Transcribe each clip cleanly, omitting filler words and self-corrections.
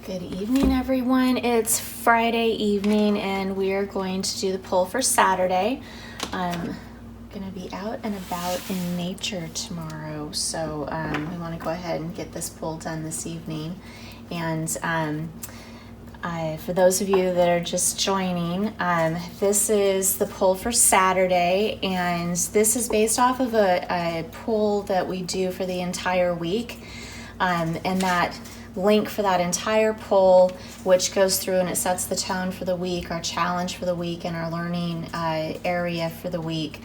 Good evening, everyone. It's Friday evening and we are going to do the poll for Saturday. I'm going to be out and about in nature tomorrow, so we want to go ahead and get this poll done this evening. And for those of you that are just joining, this is the poll for Saturday, and this is based off of a poll that we do for the entire week, and that link for that entire poll, which goes through and it sets the tone for the week, our challenge for the week, and our learning area for the week.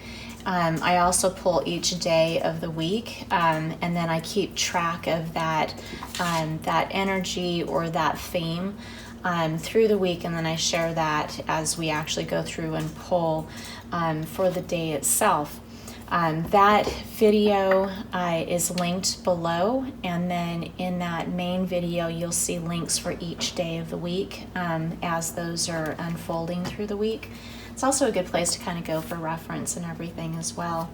I also pull each day of the week, and then I keep track of that energy or that theme through the week, and then I share that as we actually go through and pull for the day itself. That video is linked below, and then in that main video you'll see links for each day of the week as those are unfolding through the week. It's also a good place to kind of go for reference and everything as well.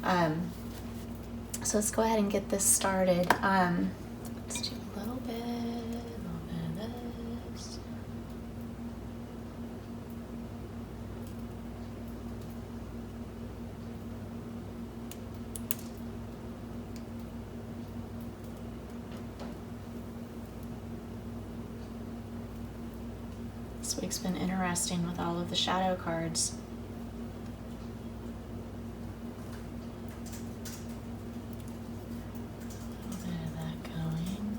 So let's go ahead and get this started. Let's do a little bit of this. This week's been interesting with all of the shadow cards. A little bit of that going.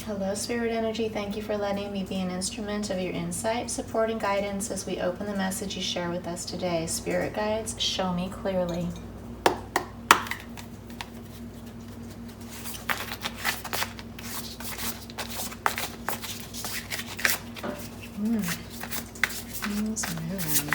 Hello, Spirit Energy. Thank you for letting me be an instrument of your insight, support, and guidance as we open the message you share with us today. Spirit guides, show me clearly. Things moving.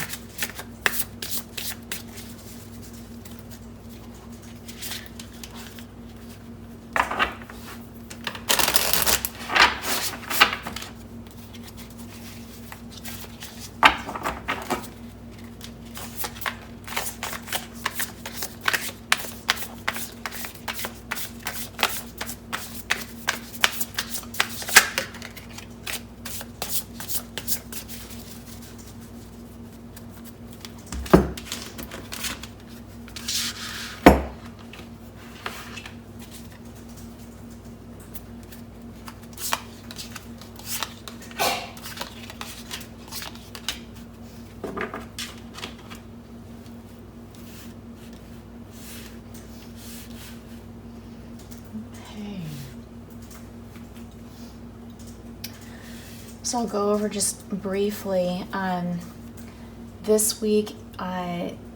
So I'll go over just briefly. This week,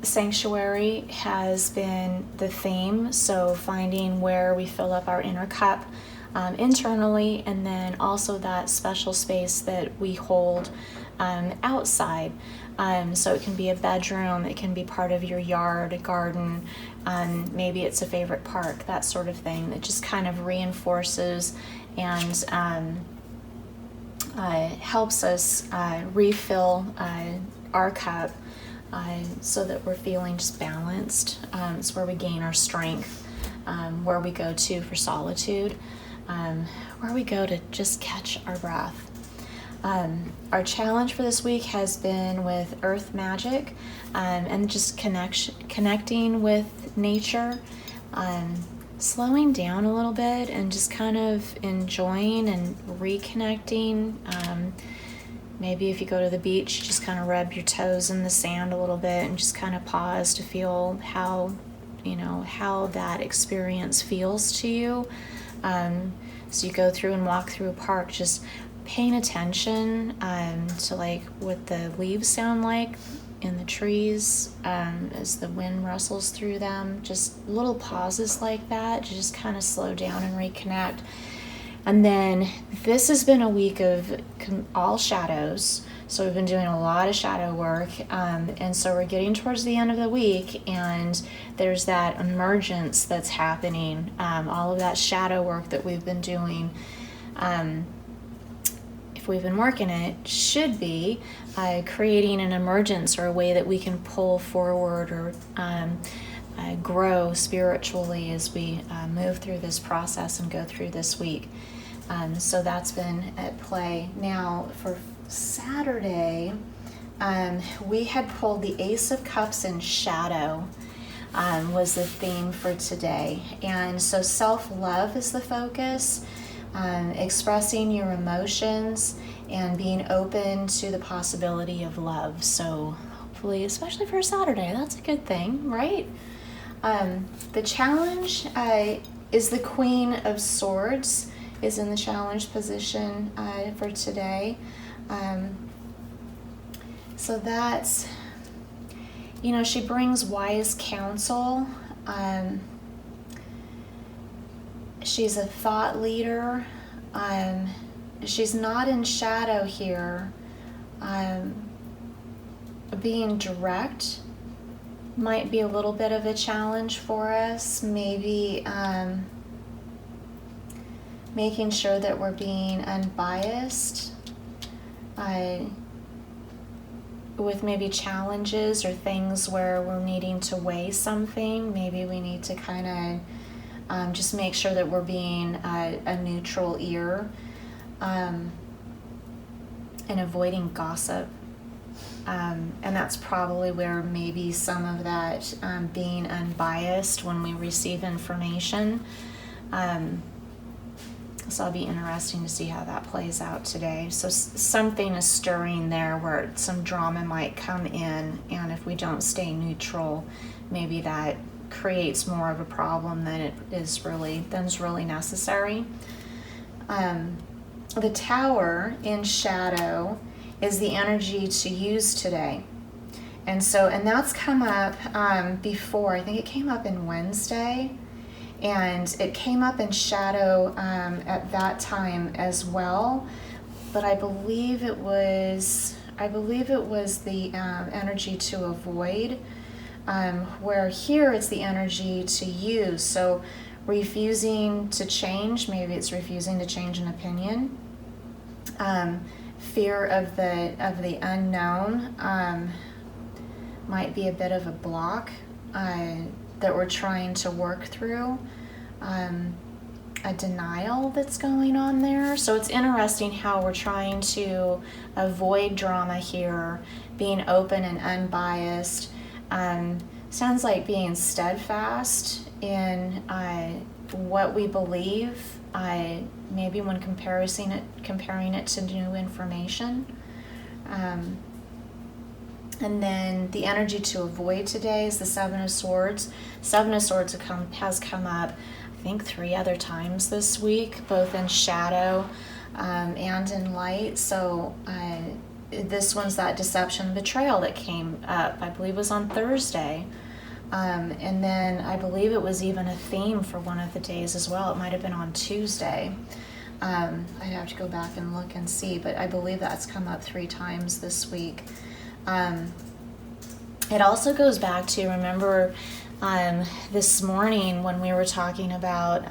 Sanctuary has been the theme, so finding where we fill up our inner cup internally, and then also that special space that we hold outside. So it can be a bedroom, it can be part of your yard, a garden, maybe it's a favorite park, that sort of thing that just kind of reinforces and helps us refill our cup so that we're feeling just balanced. It's where we gain our strength, where we go to for solitude, where we go to just catch our breath. Our challenge for this week has been with earth magic and just connecting with nature, slowing down a little bit and just kind of enjoying and reconnecting. Maybe if you go to the beach, just kind of rub your toes in the sand a little bit and just kind of pause to feel how that experience feels to you. So you go through and walk through a park, just paying attention to like what the leaves sound like in the trees as the wind rustles through them. Just little pauses like that to just kind of slow down and reconnect. And then this has been a week of all shadows, So we've been doing a lot of shadow work, and so we're getting towards the end of the week, and there's that emergence that's happening. All of that shadow work that we've been doing, if we've been working it, should be creating an emergence or a way that we can pull forward or grow spiritually as we move through this process and go through this week. So that's been at play. Now for Saturday, we had pulled the Ace of Cups in shadow, was the theme for today. And so self-love is the focus, expressing your emotions and being open to the possibility of love. So hopefully, especially for Saturday, that's a good thing, right? The challenge is the Queen of Swords is in the challenge position for today. So that's, she brings wise counsel. She's a thought leader. She's not in shadow here. Being direct might be a little bit of a challenge for us. Maybe making sure that we're being unbiased with maybe challenges or things where we're needing to weigh something. Maybe we need to kind of just make sure that we're being a neutral ear, and avoiding gossip. And that's probably where maybe some of that being unbiased when we receive information. So it'll be interesting to see how that plays out today. So something is stirring there where some drama might come in, and if we don't stay neutral, maybe that creates more of a problem than is really necessary. The Tower in shadow is the energy to use today. And that's come up before. I think it came up in Wednesday, and it came up in shadow at that time as well. But I believe it was the energy to avoid, where here it's the energy to use. So refusing to change, maybe it's refusing to change an opinion. Fear of the unknown might be a bit of a block that we're trying to work through. A denial that's going on there. So it's interesting how we're trying to avoid drama here, being open and unbiased. Sounds like being steadfast in what we believe, maybe when comparing it to new information. And then the energy to avoid today is the Seven of Swords. Seven of Swords has come up, I think, 3 other times this week, both in shadow and in light. So this one's that deception and betrayal that came up, I believe was on Thursday. And then I believe it was even a theme for one of the days as well. It might have been on Tuesday. I'd have to go back and look and see, but I believe that's come up 3 times this week. It also goes back to, remember this morning when we were talking about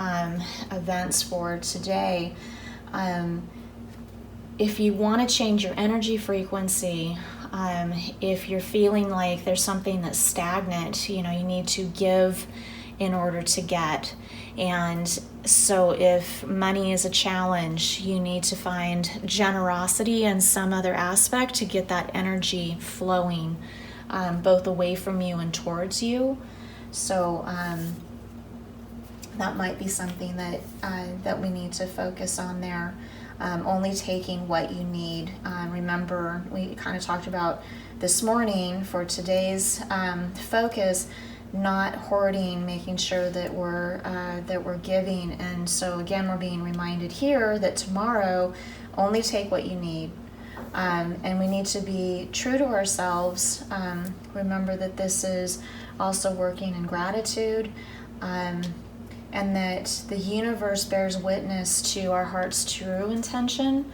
events for today, if you want to change your energy frequency, if you're feeling like there's something that's stagnant, you need to give in order to get. And so if money is a challenge, you need to find generosity in some other aspect to get that energy flowing, both away from you and towards you. So that might be something that we need to focus on there. Only taking what you need. Remember, we kind of talked about this morning for today's focus, not hoarding, making sure that we're giving. And so again, we're being reminded here that tomorrow, only take what you need. And we need to be true to ourselves. Remember that this is also working in gratitude. And that the universe bears witness to our heart's true intention.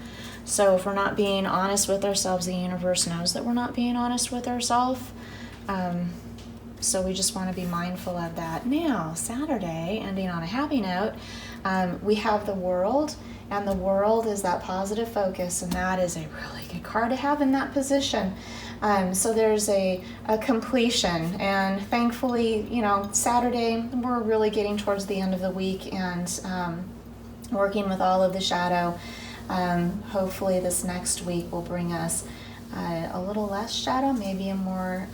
So if we're not being honest with ourselves, the universe knows that we're not being honest with ourselves. So we just want to be mindful of that. Now, Saturday, ending on a happy note, we have the World, and the World is that positive focus, and that is a really good card to have in that position. So there's a completion, and thankfully, Saturday, we're really getting towards the end of the week and working with all of the shadow. Hopefully this next week will bring us a little less shadow, maybe a more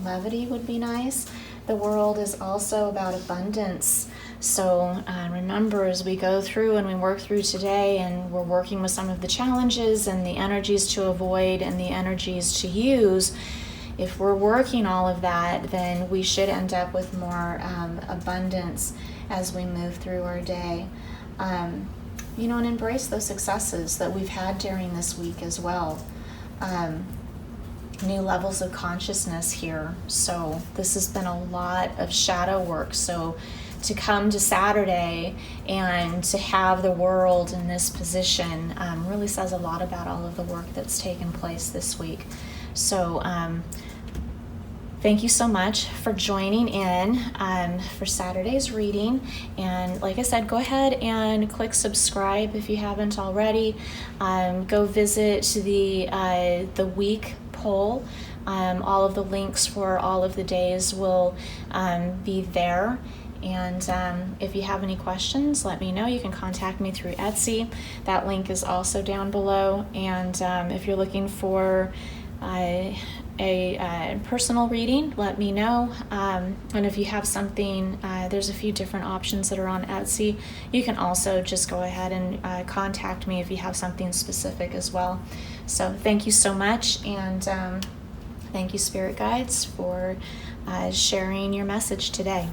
levity would be nice. The World is also about abundance. So remember, as we go through and we work through today, and we're working with some of the challenges and the energies to avoid and the energies to use, if we're working all of that, then we should end up with more abundance as we move through our day. And embrace those successes that we've had during this week as well. New levels of consciousness here. So this has been a lot of shadow work. So to come to Saturday and to have the World in this position really says a lot about all of the work that's taken place this week. So thank you so much for joining in for Saturday's reading. And like I said, go ahead and click subscribe if you haven't already. Go visit the week poll. All of the links for all of the days will be there. And if you have any questions, let me know. You can contact me through Etsy. That link is also down below. And if you're looking for a personal reading, let me know. And if you have something, there's a few different options that are on Etsy. You can also just go ahead and contact me if you have something specific as well. So thank you so much, and thank you, Spirit Guides, for sharing your message today.